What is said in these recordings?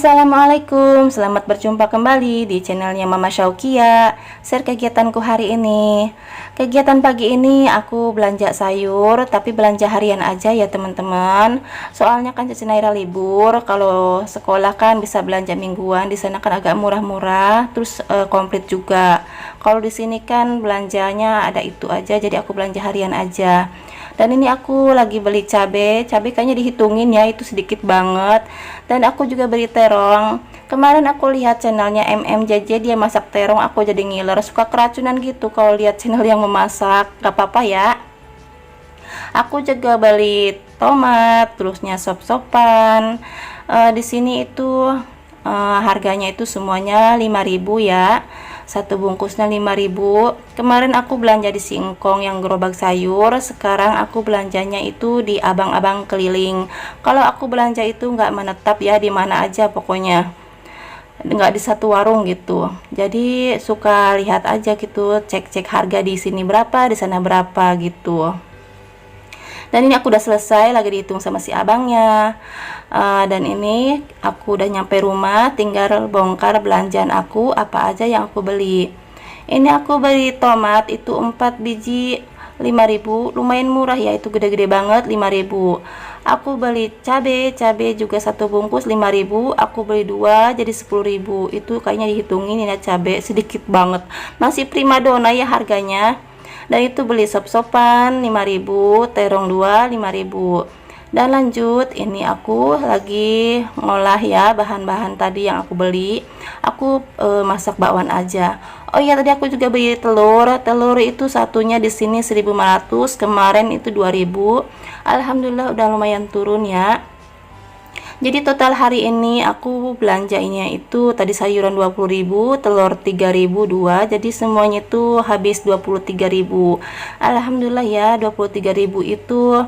Assalamualaikum, selamat berjumpa kembali di channelnya Mama Syaukia. Share kegiatanku hari ini. Kegiatan pagi ini aku belanja sayur, tapi belanja harian aja ya teman-teman. Soalnya kan Cici Naira libur, kalau sekolah kan bisa belanja mingguan, di sana kan agak murah-murah, terus komplit juga. Kalau di sini kan belanjanya ada itu aja, jadi aku belanja harian aja. Dan ini aku lagi beli cabai kayaknya dihitungin ya, itu sedikit banget. Dan aku juga beli terong. Kemarin aku lihat channelnya MMJJ, dia masak terong, aku jadi ngiler, suka keracunan gitu kalau lihat channel yang memasak. Gak apa-apa ya. Aku juga beli tomat, terusnya sop-sopan. Di sini itu harganya itu semuanya 5.000 ya. Satu bungkusnya 5.000. Kemarin aku belanja di Singkong yang gerobak sayur, sekarang aku belanjanya itu di abang-abang keliling. Kalau aku belanja itu nggak menetap ya, di mana aja pokoknya, nggak di satu warung gitu. Jadi suka lihat aja gitu, cek-cek harga di sini berapa, di sana berapa gitu. Dan ini aku udah selesai, lagi dihitung sama si abangnya. Dan ini aku udah nyampe rumah, tinggal bongkar belanjaan aku, apa aja yang aku beli. Ini aku beli tomat itu 4 biji 5.000, lumayan murah ya, itu gede-gede banget 5.000. Aku beli cabe juga satu bungkus 5.000, aku beli dua jadi 10.000. Itu kayaknya dihitungin ya, cabe sedikit banget, masih primadona ya harganya. Dan itu beli sop-sopan 5.000, terong 2 5.000. Dan lanjut, ini aku lagi ngolah ya bahan-bahan tadi yang aku beli. Aku masak bakwan aja. Oh iya, tadi aku juga beli telur itu satunya di sini 1.500, kemarin itu 2.000. Alhamdulillah udah lumayan turun ya. Jadi total hari ini aku belanjanya itu tadi sayuran 20.000, telur 3.000 dua, jadi semuanya itu habis 23.000. Alhamdulillah ya, 23.000 itu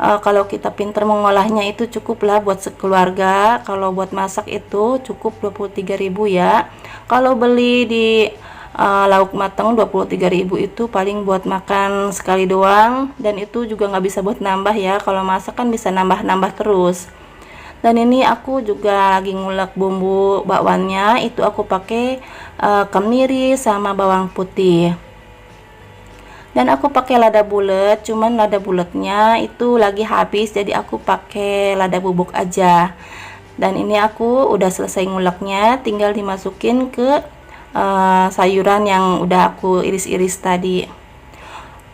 kalau kita pinter mengolahnya itu cukup lah buat sekeluarga. Kalau buat masak itu cukup 23.000 ya. Kalau beli di lauk matang 23.000 itu paling buat makan sekali doang, dan itu juga nggak bisa buat nambah ya. Kalau masak kan bisa nambah-nambah terus. Dan ini aku juga lagi ngulek bumbu bakwannya, itu aku pakai kemiri sama bawang putih. Dan aku pakai lada bulat, cuman lada bulatnya itu lagi habis, jadi aku pakai lada bubuk aja. Dan ini aku udah selesai nguleknya, tinggal dimasukin ke sayuran yang udah aku iris-iris tadi.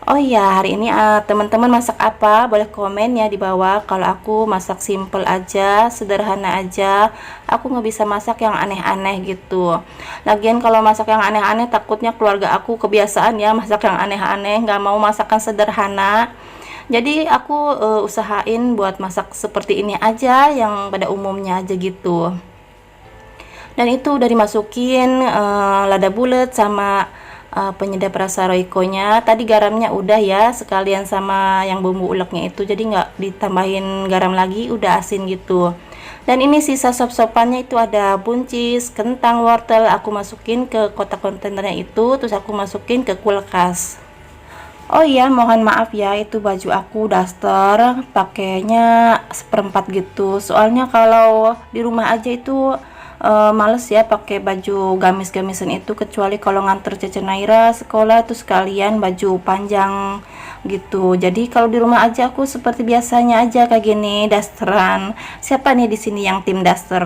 Oh iya, hari ini teman-teman masak apa? Boleh komen ya di bawah. Kalau aku masak simple aja, sederhana aja. Aku nggak bisa masak yang aneh-aneh gitu. Lagian kalau masak yang aneh-aneh, takutnya keluarga aku kebiasaan ya masak yang aneh-aneh, nggak mau masakan sederhana. Jadi aku usahain buat masak seperti ini aja, yang pada umumnya aja gitu. Dan itu udah dimasukin lada bulat sama penyedap rasa royconya. Tadi garamnya udah ya, sekalian sama yang bumbu uleknya itu, jadi nggak ditambahin garam lagi, udah asin gitu. Dan ini sisa sop-sopannya itu ada buncis, kentang, wortel, aku masukin ke kotak kontainernya itu, terus aku masukin ke kulkas. Oh iya, mohon maaf ya, itu baju aku daster pakainya seperempat gitu, soalnya kalau di rumah aja itu males ya pakai baju gamis-gamisan itu, kecuali kalau nganter Cici Naira sekolah itu sekalian baju panjang gitu. Jadi kalau di rumah aja aku seperti biasanya aja kayak gini, dasteran. Siapa nih di sini yang tim daster?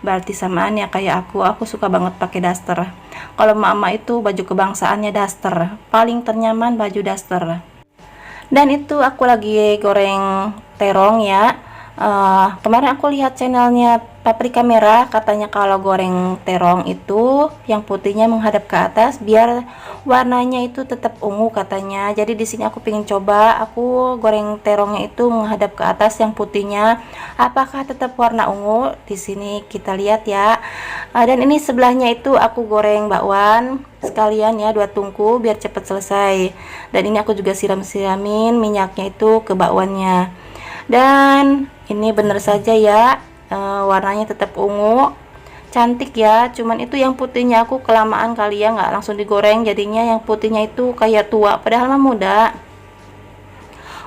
Berarti samaan ya kayak aku suka banget pakai daster. Kalau mama itu baju kebangsaannya daster, paling ternyaman baju daster. Dan itu aku lagi goreng terong ya. Kemarin aku lihat channelnya Paprika Merah, katanya kalau goreng terong itu yang putihnya menghadap ke atas biar warnanya itu tetap ungu katanya. Jadi di sini aku pengen coba, aku goreng terongnya itu menghadap ke atas, yang putihnya apakah tetap warna ungu. Di sini kita lihat ya. Dan ini sebelahnya itu aku goreng bakwan sekalian ya, 2 tungku biar cepat selesai. Dan ini aku juga siram-siramin minyaknya itu ke bakwannya. Dan ini bener saja ya, warnanya tetap ungu, cantik ya. Cuman itu yang putihnya aku kelamaan kali ya, nggak langsung digoreng, jadinya yang putihnya itu kayak tua padahal mah muda.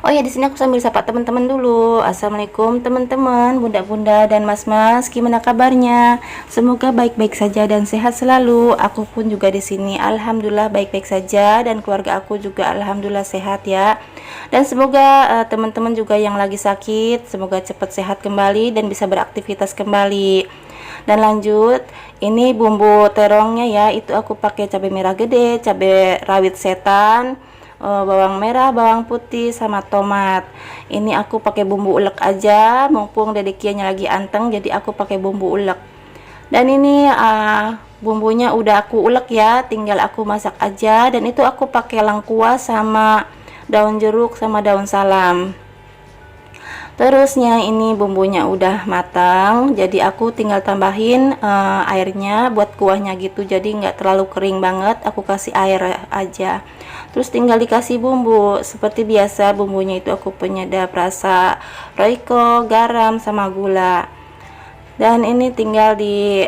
Oh ya, di sini aku sambil sapa teman-teman dulu. Assalamualaikum teman-teman, bunda-bunda dan mas-mas. Gimana kabarnya? Semoga baik-baik saja dan sehat selalu. Aku pun juga di sini alhamdulillah baik-baik saja dan keluarga aku juga alhamdulillah sehat ya. Dan semoga teman-teman juga yang lagi sakit semoga cepat sehat kembali dan bisa beraktivitas kembali. Dan lanjut, ini bumbu terongnya ya, itu aku pakai cabai merah gede, cabai rawit setan, bawang merah, bawang putih, sama tomat. Ini aku pakai bumbu ulek aja, mumpung dedekianya lagi anteng, jadi aku pakai bumbu ulek. Dan ini bumbunya udah aku ulek ya, tinggal aku masak aja. Dan itu aku pakai lengkuas sama daun jeruk sama daun salam. Terusnya ini bumbunya udah matang, jadi aku tinggal tambahin airnya buat kuahnya gitu, jadi nggak terlalu kering banget, aku kasih air aja. Terus tinggal dikasih bumbu seperti biasa, bumbunya itu aku penyedap rasa, roiko, garam, sama gula. Dan ini tinggal di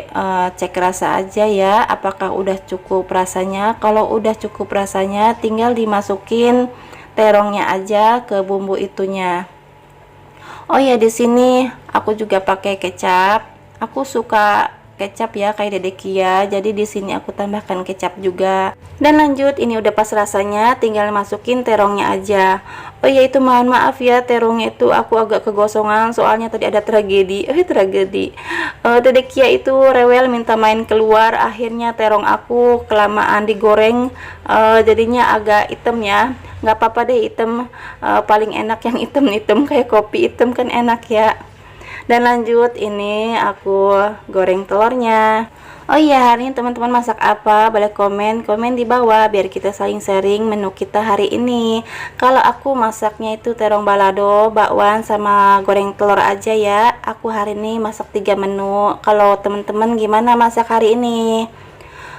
cek rasa aja ya, apakah udah cukup rasanya. Kalau udah cukup rasanya, tinggal dimasukin terongnya aja ke bumbu itunya. Oh ya, di sini aku juga pakai kecap. Aku suka kecap ya kayak Dedekia. Jadi di sini aku tambahkan kecap juga. Dan lanjut, ini udah pas rasanya, tinggal masukin terongnya aja. Oh ya, itu mohon maaf ya, terongnya itu aku agak kegosongan soalnya tadi ada tragedi. Tragedi. Dedekia itu rewel minta main keluar, akhirnya terong aku kelamaan digoreng, jadinya agak hitam ya. Nggak apa-apa deh hitam, paling enak yang hitam-hitam kayak kopi hitam kan enak ya. Dan lanjut, ini aku goreng telurnya. Oh iya, hari ini teman-teman masak apa? Boleh komen di bawah biar kita saling sharing menu kita hari ini. Kalau aku masaknya itu terong balado, bakwan, sama goreng telur aja ya. Aku hari ini masak 3 menu. Kalau teman-teman gimana masak hari ini?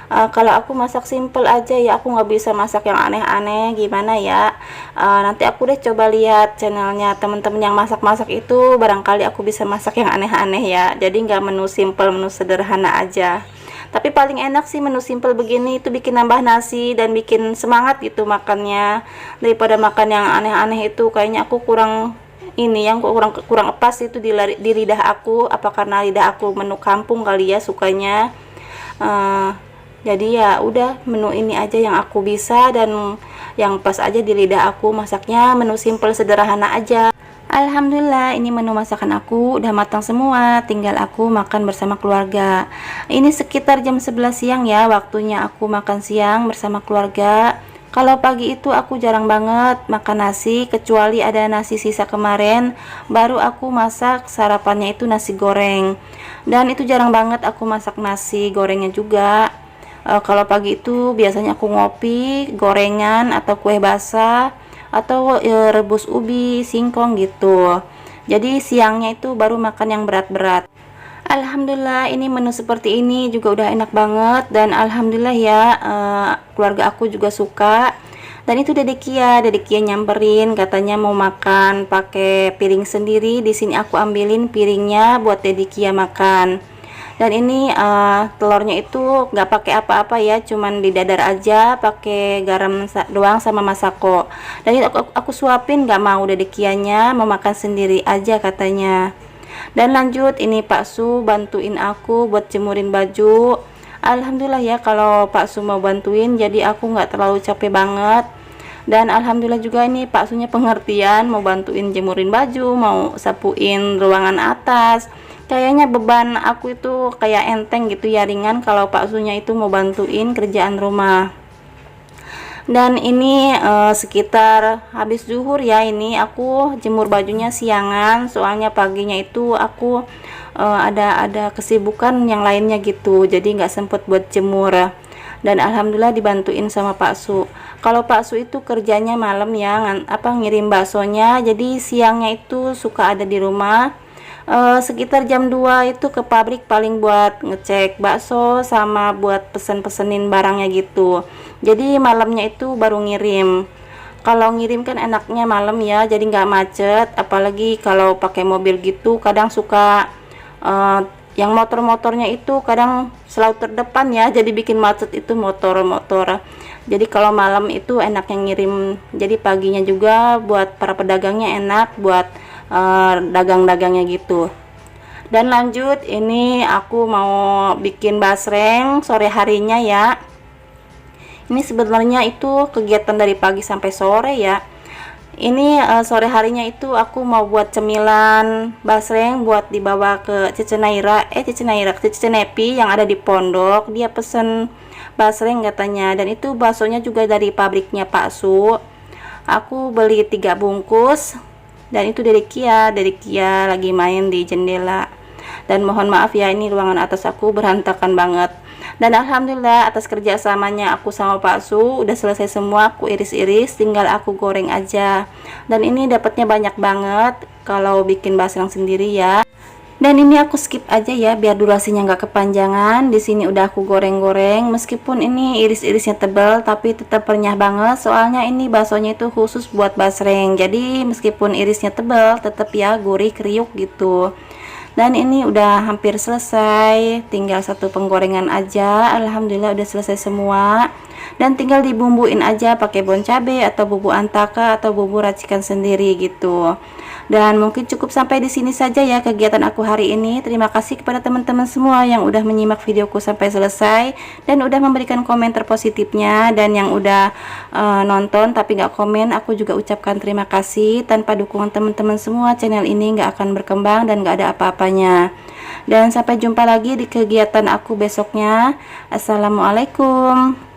Kalau aku masak simple aja ya, aku nggak bisa masak yang aneh-aneh gimana ya. Nanti aku deh coba lihat channelnya teman-teman yang masak-masak itu, barangkali aku bisa masak yang aneh-aneh ya. Jadi nggak menu simple, menu sederhana aja. Tapi paling enak sih menu simple begini, itu bikin nambah nasi dan bikin semangat gitu makannya, daripada makan yang aneh-aneh itu. Kayaknya aku kurang ini yang kurang pas itu di lidah aku, apa karena lidah aku menu kampung kali ya sukanya. Jadi ya udah, menu ini aja yang aku bisa dan yang pas aja di lidah aku, masaknya menu simple sederhana aja. Alhamdulillah, ini menu masakan aku udah matang semua, tinggal aku makan bersama keluarga. Ini sekitar jam 11 siang ya, waktunya aku makan siang bersama keluarga. Kalau pagi itu aku jarang banget makan nasi, kecuali ada nasi sisa kemarin, baru aku masak sarapannya itu nasi goreng. Dan itu jarang banget aku masak nasi gorengnya juga. Kalau pagi itu biasanya aku ngopi, gorengan, atau kue basah, atau rebus ubi, singkong gitu. Jadi siangnya itu baru makan yang berat-berat. Alhamdulillah, ini menu seperti ini juga udah enak banget. Dan alhamdulillah ya, keluarga aku juga suka. Dan itu Dedekia nyamperin, katanya mau makan pakai piring sendiri. Di sini aku ambilin piringnya buat Dedekia makan. Dan ini telurnya itu nggak pakai apa-apa ya, cuman didadar aja, pakai garam doang sama masako. Dan itu aku suapin, nggak mau Dedekianya, mau makan sendiri aja katanya. Dan lanjut, ini Pak Su bantuin aku buat jemurin baju. Alhamdulillah ya kalau Pak Su mau bantuin, jadi aku nggak terlalu capek banget. Dan alhamdulillah juga ini Pak Sunya pengertian, mau bantuin jemurin baju, mau sapuin ruangan atas. Kayaknya beban aku itu kayak enteng gitu ya, ringan kalau Pak Sunya itu mau bantuin kerjaan rumah. Dan ini sekitar habis zuhur ya, ini aku jemur bajunya siangan, soalnya paginya itu aku ada kesibukan yang lainnya gitu, jadi nggak sempet buat jemur. Dan alhamdulillah dibantuin sama Pak Su. Kalau Pak Su itu kerjanya malam ya, ngirim baksonya, jadi siangnya itu suka ada di rumah. Sekitar jam 2 itu ke pabrik paling buat ngecek bakso sama buat pesen-pesenin barangnya gitu. Jadi malamnya itu baru ngirim. Kalau ngirim kan enaknya malam ya, jadi nggak macet. Apalagi kalau pakai mobil gitu kadang suka yang motor-motornya itu kadang selalu terdepan ya, jadi bikin macet itu motor-motor. Jadi kalau malam itu enak yang ngirim, jadi paginya juga buat para pedagangnya enak, buat dagang-dagangnya gitu. Dan lanjut, ini aku mau bikin basreng sore harinya ya. Ini sebenarnya itu kegiatan dari pagi sampai sore ya. Ini sore harinya itu aku mau buat cemilan basreng buat dibawa ke Cece Nepi yang ada di pondok. Dia pesen basreng katanya, dan itu baksonya juga dari pabriknya Pak Su. Aku beli 3 bungkus, dan itu dari Kia lagi main di jendela. Dan mohon maaf ya, ini ruangan atas aku berantakan banget. Dan alhamdulillah atas kerjasamanya aku sama Pak Su udah selesai semua, aku iris-iris, tinggal aku goreng aja. Dan ini dapatnya banyak banget kalau bikin basreng sendiri ya. Dan ini aku skip aja ya biar durasinya nggak kepanjangan. Di sini udah aku goreng-goreng, meskipun ini iris-irisnya tebal tapi tetap renyah banget, soalnya ini baksonya itu khusus buat basreng. Jadi meskipun irisnya tebal tetap ya gurih kriuk gitu. Dan ini udah hampir selesai, tinggal satu penggorengan aja. Alhamdulillah udah selesai semua, dan tinggal dibumbuin aja pakai bon cabe atau bumbu antaka atau bumbu racikan sendiri gitu. Dan mungkin cukup sampai di sini saja ya kegiatan aku hari ini. Terima kasih kepada teman-teman semua yang udah menyimak videoku sampai selesai dan udah memberikan komentar positifnya, dan yang udah nonton tapi nggak komen, aku juga ucapkan terima kasih. Tanpa dukungan teman-teman semua, channel ini nggak akan berkembang dan nggak ada apa-apanya. Dan sampai jumpa lagi di kegiatan aku besoknya. Assalamualaikum.